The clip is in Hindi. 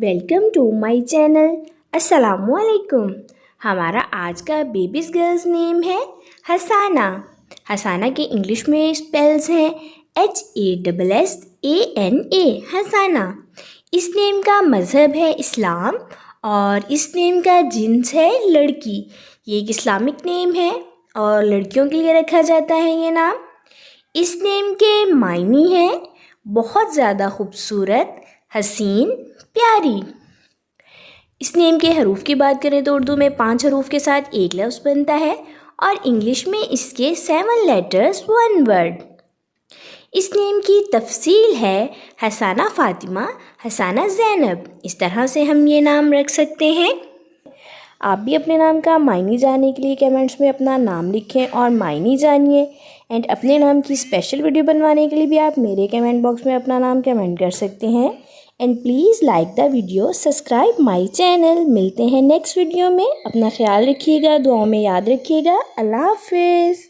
Welcome to my channel. अस्सलामुअलैकुम। हमारा आज का बेबीज़ गर्ल्स नेम है हसाना। हसाना के इंग्लिश में स्पेल्स हैं HASSANA, हसाना। इस नेम का मज़हब है इस्लाम और इस नेम का जिन्स है लड़की। ये एक इस्लामिक नेम है और लड़कियों के लिए रखा जाता है ये नाम। इस नेम के मायने हैं बहुत ज़्यादा खूबसूरत, हसीन, प्यारी। इस नेम के हरूफ की बात करें तो उर्दू में 5 हरूफ के साथ एक लफ्ज़ बनता है और इंग्लिश में इसके 7 लेटर्स 1 वर्ड। इस नेम की तफसील है हसाना फ़ातिमा, हसाना ज़ैनब। इस तरह से हम ये नाम रख सकते हैं। आप भी अपने नाम का मायने जानने के लिए कमेंट्स में अपना नाम लिखें और मायने जानिए। एंड अपने नाम की स्पेशल वीडियो बनवाने के लिए भी आप मेरे कमेंट बॉक्स में अपना नाम कमेंट कर सकते हैं। And please like the video, subscribe my channel. मिलते हैं नेक्स्ट वीडियो में। अपना ख्याल रखिएगा, दुआओं में याद रखिएगा। अल्लाह हाफिज़।